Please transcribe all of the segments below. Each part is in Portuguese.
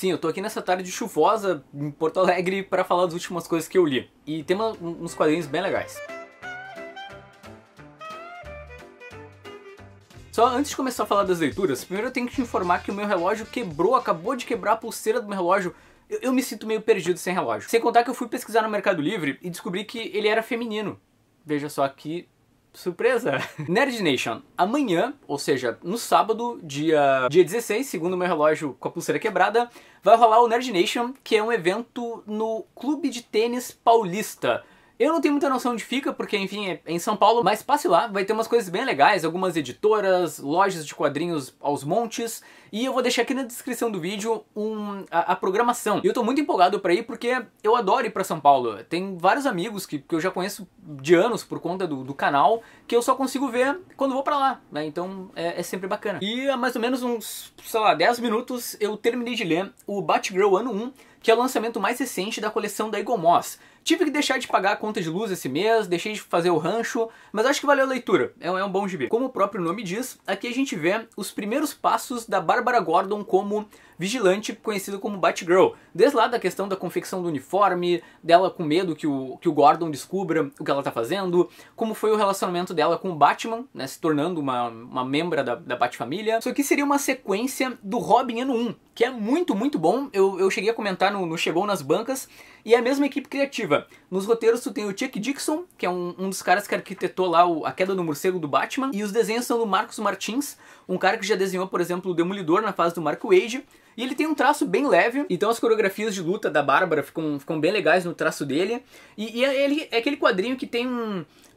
Sim, eu tô aqui nessa tarde chuvosa em Porto Alegre para falar das últimas coisas que eu li. E tem uns quadrinhos bem legais. Só antes de começar a falar das leituras, primeiro eu tenho que te informar que o meu relógio quebrou, acabou de quebrar a pulseira do meu relógio. Eu me sinto meio perdido sem relógio. Sem contar que eu fui pesquisar no Mercado Livre e descobri que ele era feminino. Veja só que surpresa! Nerd Nation, amanhã, ou seja, no sábado, dia 16, segundo o meu relógio com a pulseira quebrada, vai rolar o Nerd Nation, que é um evento no Clube de Tênis Paulista. Eu não tenho muita noção onde fica, porque enfim, é em São Paulo, mas passe lá, vai ter umas coisas bem legais, algumas editoras, lojas de quadrinhos aos montes, e eu vou deixar aqui na descrição do vídeo a programação. E eu tô muito empolgado pra ir porque eu adoro ir pra São Paulo. Tem vários amigos que eu já conheço de anos por conta do canal, que eu só consigo ver quando vou pra lá, né? Então é sempre bacana. E há mais ou menos uns, sei lá, 10 minutos eu terminei de ler o Batgirl Ano 1, que é o lançamento mais recente da coleção da Eagle Moss. Tive que deixar de pagar a conta de luz esse mês, deixei de fazer o rancho, mas acho que valeu a leitura, é um bom gibi. Como o próprio nome diz, aqui a gente vê os primeiros passos da Bárbara Gordon como vigilante, conhecida como Batgirl. Desde lá da questão da confecção do uniforme, dela com medo que o Gordon descubra o que ela tá fazendo, como foi o relacionamento dela com o Batman, né, se tornando uma membra da Batfamília. Isso aqui seria uma sequência do Robin Ano 1, que é muito, muito bom. Eu cheguei a comentar no Chegou nas Bancas, e é a mesma equipe criativa. Nos roteiros tu tem o Chuck Dixon, que é um dos caras que arquitetou lá a queda do morcego do Batman, e os desenhos são do Marcos Martins, um cara que já desenhou, por exemplo, o Demolidor na fase do Mark Waid, e ele tem um traço bem leve, então as coreografias de luta da Bárbara ficam bem legais no traço dele, e ele é aquele quadrinho que tem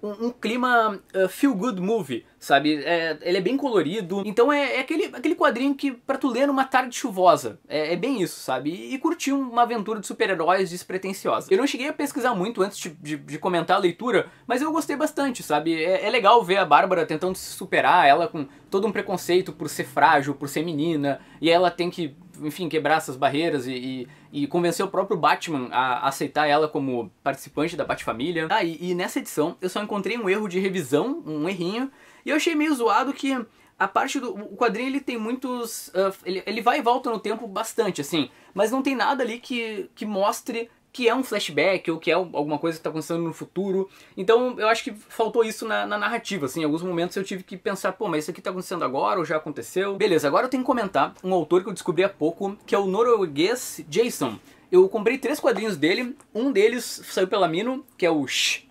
um clima feel good movie, sabe? Ele é bem colorido, então é aquele quadrinho que pra tu ler numa tarde chuvosa, é bem isso, sabe? E curtir uma aventura de super-heróis despretensiosa. Eu não cheguei a pesquisar muito antes de comentar a leitura, mas eu gostei bastante, sabe? É legal ver a Bárbara tentando se superar, ela com todo um preconceito por ser frágil, por ser menina, e ela tem que, enfim, quebrar essas barreiras e convencer o próprio Batman a aceitar ela como participante da Batfamília. Ah, e nessa edição eu só encontrei um erro de revisão, um errinho, e eu achei meio zoado que a parte o quadrinho ele tem muitos... ele vai e volta no tempo bastante, assim, mas não tem nada ali que mostre que é um flashback ou que é alguma coisa que está acontecendo no futuro. Então eu acho que faltou isso na narrativa, assim. Em alguns momentos eu tive que pensar, pô, mas isso aqui está acontecendo agora ou já aconteceu? Beleza, agora eu tenho que comentar um autor que eu descobri há pouco, que é o norueguês Jason. Eu comprei 3 quadrinhos dele, um deles saiu pela Mino, que é o Shh.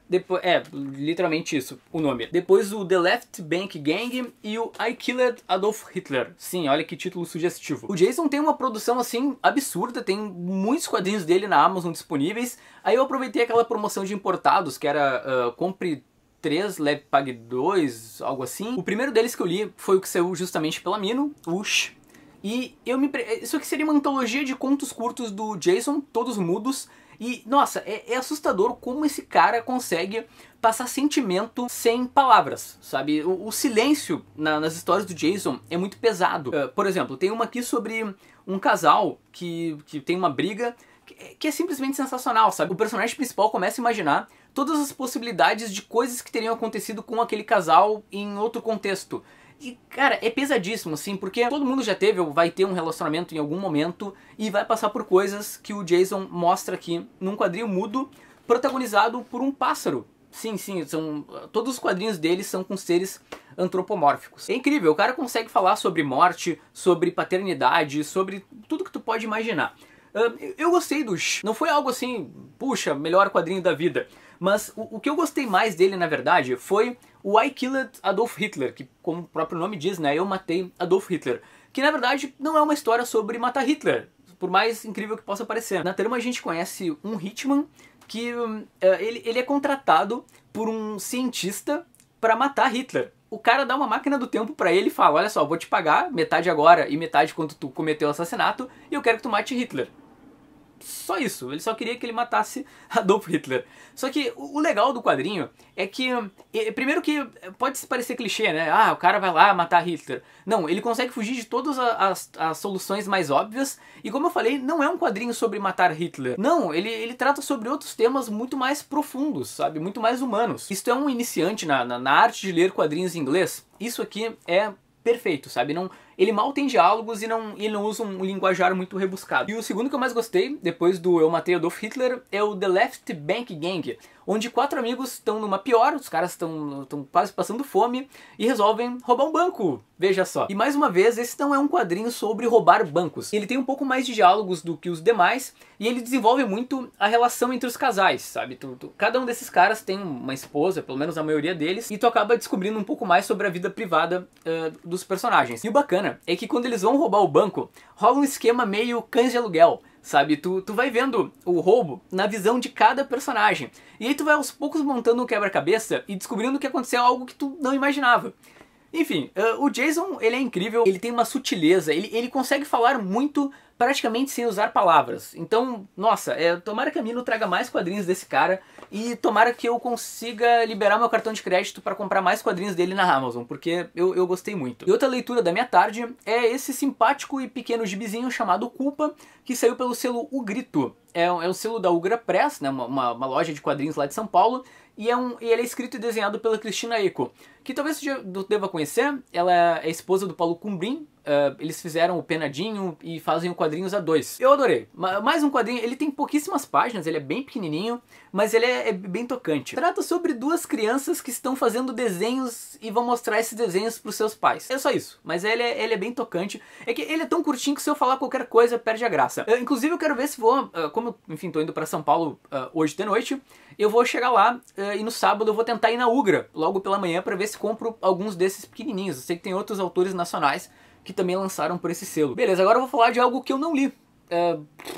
Depois, literalmente isso, o nome. Depois o The Left Bank Gang e o I Killed Adolf Hitler. Sim, olha que título sugestivo. O Jason tem uma produção assim absurda, tem muitos quadrinhos dele na Amazon disponíveis. Aí eu aproveitei aquela promoção de importados, que era compre 3, leve pague 2, algo assim. O primeiro deles que eu li foi o que saiu justamente pela Mino, o Shh. E isso aqui seria uma antologia de contos curtos do Jason, todos mudos. E, nossa, é assustador como esse cara consegue passar sentimento sem palavras, sabe? O silêncio nas histórias do Jason é muito pesado. Por exemplo, tem uma aqui sobre um casal que tem uma briga que é simplesmente sensacional, sabe? O personagem principal começa a imaginar todas as possibilidades de coisas que teriam acontecido com aquele casal em outro contexto. E, cara, é pesadíssimo, assim, porque todo mundo já teve ou vai ter um relacionamento em algum momento e vai passar por coisas que o Jason mostra aqui num quadrinho mudo, protagonizado por um pássaro. Sim, todos os quadrinhos dele são com seres antropomórficos. É incrível, o cara consegue falar sobre morte, sobre paternidade, sobre tudo que tu pode imaginar. Eu gostei do Shh. Não foi algo assim, puxa, melhor quadrinho da vida. Mas o que eu gostei mais dele, na verdade, foi o I Killed Adolf Hitler, que como o próprio nome diz, né, eu matei Adolf Hitler. Que na verdade não é uma história sobre matar Hitler, por mais incrível que possa parecer. Na trama a gente conhece um Hitman que ele é contratado por um cientista para matar Hitler. O cara dá uma máquina do tempo pra ele e fala, olha só, vou te pagar metade agora e metade quando tu cometeu o assassinato e eu quero que tu mate Hitler. Só isso, ele só queria que ele matasse Adolf Hitler. Só que o legal do quadrinho é que, primeiro que pode parecer clichê, né? Ah, o cara vai lá matar Hitler. Não, ele consegue fugir de todas as soluções mais óbvias. E como eu falei, não é um quadrinho sobre matar Hitler. Não, ele trata sobre outros temas muito mais profundos, sabe? Muito mais humanos. Isto é um iniciante na arte de ler quadrinhos em inglês. Isso aqui é perfeito, sabe? Não, ele mal tem diálogos e ele não usa um linguajar muito rebuscado. E o segundo que eu mais gostei, depois do Eu Matei Adolf Hitler, é o The Left Bank Gang, onde 4 amigos estão numa pior, os caras estão quase passando fome e resolvem roubar um banco. Veja só. E mais uma vez, esse não é um quadrinho sobre roubar bancos. Ele tem um pouco mais de diálogos do que os demais e ele desenvolve muito a relação entre os casais, sabe? Cada um desses caras tem uma esposa, pelo menos a maioria deles, e tu acaba descobrindo um pouco mais sobre a vida privada dos personagens. E o bacana é que quando eles vão roubar o banco, rola um esquema meio cães de aluguel. Sabe, tu vai vendo o roubo na visão de cada personagem. E aí tu vai aos poucos montando um quebra-cabeça e descobrindo que aconteceu algo que tu não imaginava. Enfim, o Jason, ele é incrível, ele tem uma sutileza, ele consegue falar muito praticamente sem usar palavras. Então, nossa, tomara que a Mino traga mais quadrinhos desse cara e tomara que eu consiga liberar meu cartão de crédito para comprar mais quadrinhos dele na Amazon, porque eu gostei muito. E outra leitura da minha tarde é esse simpático e pequeno gibizinho chamado Culpa, que saiu pelo selo O Grito. É o selo da Ugra Press, né, uma loja de quadrinhos lá de São Paulo, e ele é escrito e desenhado pela Cristina Eco, que talvez você já deva conhecer. Ela é esposa do Paulo Cumbrim. Eles fizeram o Penadinho e fazem o quadrinhos A2. Eu adorei. Mais um quadrinho, ele tem pouquíssimas páginas, ele é bem pequenininho, mas ele é bem tocante. Trata sobre 2 crianças que estão fazendo desenhos e vão mostrar esses desenhos para os seus pais. É só isso, mas ele é bem tocante. É que ele é tão curtinho que se eu falar qualquer coisa, perde a graça. Inclusive eu quero ver se vou, como eu, enfim, tô indo para São Paulo hoje de noite, eu vou chegar lá e no sábado eu vou tentar ir na Ugra, logo pela manhã, para ver se compro alguns desses pequenininhos. Eu sei que tem outros autores nacionais que também lançaram por esse selo. Beleza, agora eu vou falar de algo que eu não li.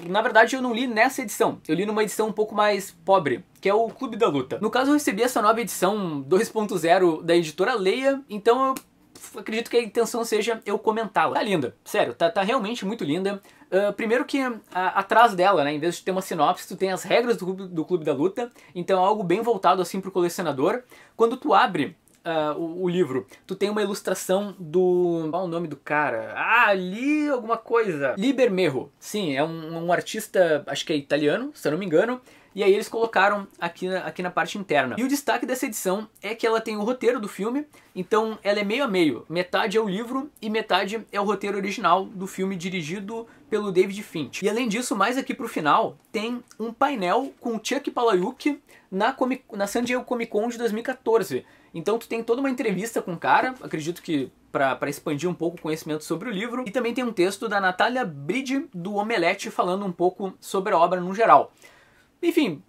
Na verdade eu não li nessa edição, eu li numa edição um pouco mais pobre, que é o Clube da Luta. No caso eu recebi essa nova edição 2.0 da editora Leia, então eu acredito que a intenção seja eu comentá-la. Tá linda, sério, tá realmente muito linda. Primeiro que atrás dela, né, em vez de ter uma sinopse, tu tem as regras do Clube da Luta, então é algo bem voltado assim pro colecionador. Quando tu abre o livro, tu tem uma ilustração do... qual é o nome do cara? Ali alguma coisa. Liber Merro. Sim, é um artista, acho que é italiano, se eu não me engano. E aí eles colocaram aqui na parte interna. E o destaque dessa edição é que ela tem o roteiro do filme, então ela é meio a meio. Metade é o livro e metade é o roteiro original do filme dirigido pelo David Finch. E além disso, mais aqui pro final, tem um painel com o Chuck Palahniuk na San Diego Comic Con de 2014. Então tu tem toda uma entrevista com o cara, acredito que para expandir um pouco o conhecimento sobre o livro. E também tem um texto da Natália Bride, do Omelete, falando um pouco sobre a obra no geral. Enfim,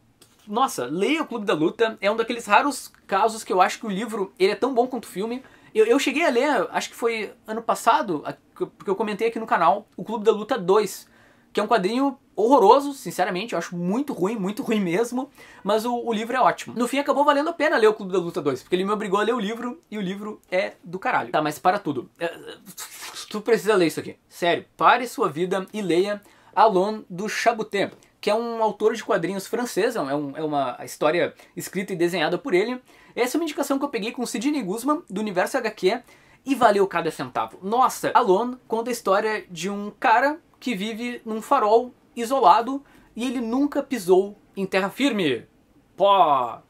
nossa, leia o Clube da Luta, é um daqueles raros casos que eu acho que o livro ele é tão bom quanto o filme. Eu cheguei a ler, acho que foi ano passado, porque eu comentei aqui no canal, o Clube da Luta 2, que é um quadrinho horroroso, sinceramente, eu acho muito ruim mesmo, mas o livro é ótimo. No fim acabou valendo a pena ler o Clube da Luta 2, porque ele me obrigou a ler o livro, e o livro é do caralho. Tá, mas para tudo. Tu precisa ler isso aqui. Sério, pare sua vida e leia Alon do Chaboté, que é um autor de quadrinhos francês, é uma história escrita e desenhada por ele. Essa é uma indicação que eu peguei com o Sidney Guzman, do Universo HQ, e valeu cada centavo. Nossa, Alon conta a história de um cara que vive num farol isolado e ele nunca pisou em terra firme. Pô,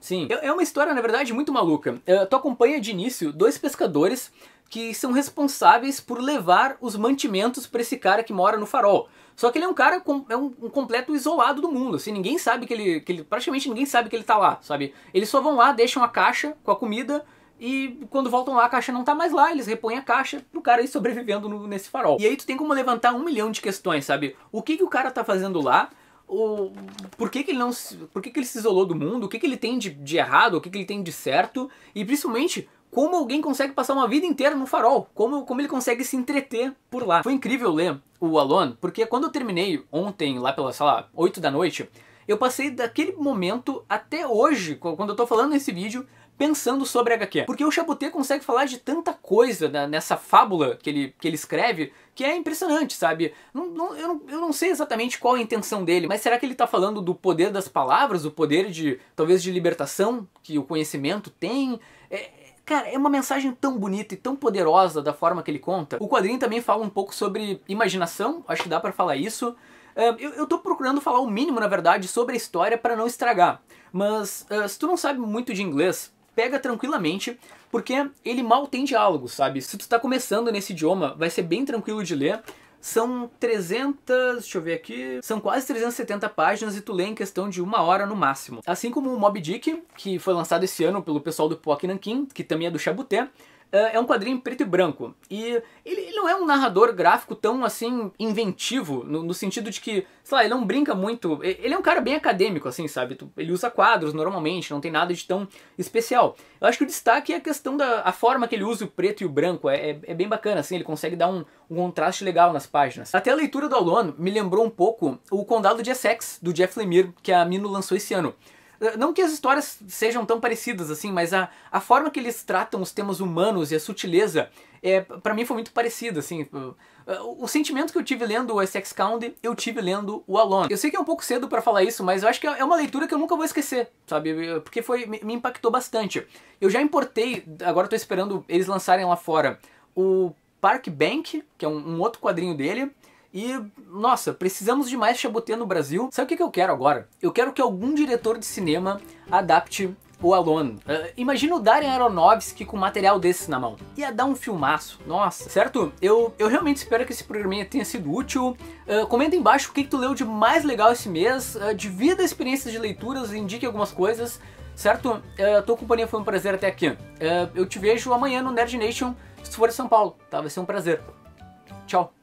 sim. É uma história, na verdade, muito maluca. Tu acompanha de início 2 pescadores que são responsáveis por levar os mantimentos para esse cara que mora no farol. Só que ele é um cara, um completo isolado do mundo, assim, ninguém sabe que ele praticamente ninguém sabe que ele tá lá, sabe? Eles só vão lá, deixam a caixa com a comida e quando voltam lá a caixa não tá mais lá, eles repõem a caixa pro cara ir sobrevivendo nesse farol. E aí tu tem como levantar 1 milhão de questões, sabe? O que o cara tá fazendo lá? Por que ele se isolou do mundo? O que ele tem de errado? O que ele tem de certo? E principalmente, como alguém consegue passar uma vida inteira no farol? Como ele consegue se entreter por lá? Foi incrível ler o Alon, porque quando eu terminei ontem, lá pelas, sei lá, 8 da noite, eu passei daquele momento até hoje, quando eu tô falando nesse vídeo, pensando sobre HQ. Porque o Chaboté consegue falar de tanta coisa nessa fábula que ele escreve, que é impressionante, sabe? Eu não sei exatamente qual a intenção dele, mas será que ele tá falando do poder das palavras, o poder talvez de libertação que o conhecimento tem? Cara, é uma mensagem tão bonita e tão poderosa da forma que ele conta. O quadrinho também fala um pouco sobre imaginação, acho que dá pra falar isso. Eu tô procurando falar o mínimo, na verdade, sobre a história para não estragar. Mas se tu não sabe muito de inglês, pega tranquilamente, porque ele mal tem diálogo, sabe? Se tu tá começando nesse idioma, vai ser bem tranquilo de ler. São 300, deixa eu ver aqui, são quase 370 páginas e tu lê em questão de 1 hora no máximo. Assim como o Moby Dick, que foi lançado esse ano pelo pessoal do POC Nankin, que também é do Chabuté, é um quadrinho em preto e branco. E ele não é um narrador gráfico tão, assim, inventivo, no sentido de que, sei lá, ele não brinca muito. Ele é um cara bem acadêmico, assim, sabe? Ele usa quadros normalmente, não tem nada de tão especial. Eu acho que o destaque é a questão a forma que ele usa o preto e o branco. É bem bacana, assim, ele consegue dar um contraste legal nas páginas. Até a leitura do Alone me lembrou um pouco o Condado de Essex, do Jeff Lemire, que a Mino lançou esse ano. Não que as histórias sejam tão parecidas assim, mas a forma que eles tratam os temas humanos e a sutileza, pra mim foi muito parecida, assim. O sentimento que eu tive lendo o Essex County, eu tive lendo o Alone. Eu sei que é um pouco cedo pra falar isso, mas eu acho que é uma leitura que eu nunca vou esquecer, sabe? Porque me impactou bastante. Eu já importei, agora eu tô esperando eles lançarem lá fora, o Park Bank, que é um outro quadrinho dele. E, nossa, precisamos de mais Chabuté no Brasil. Sabe o que eu quero agora? Eu quero que algum diretor de cinema adapte o Alone. Imagina o Darren Aronofsky com material desse na mão. Ia dar um filmaço, nossa. Certo? Eu realmente espero que esse programinha tenha sido útil. Comenta embaixo o que tu leu de mais legal esse mês. Divida experiências de leituras, indique algumas coisas. Certo? Tua companhia foi um prazer até aqui. Eu te vejo amanhã no Nerd Nation, se tu for de São Paulo, tá? Vai ser um prazer. Tchau.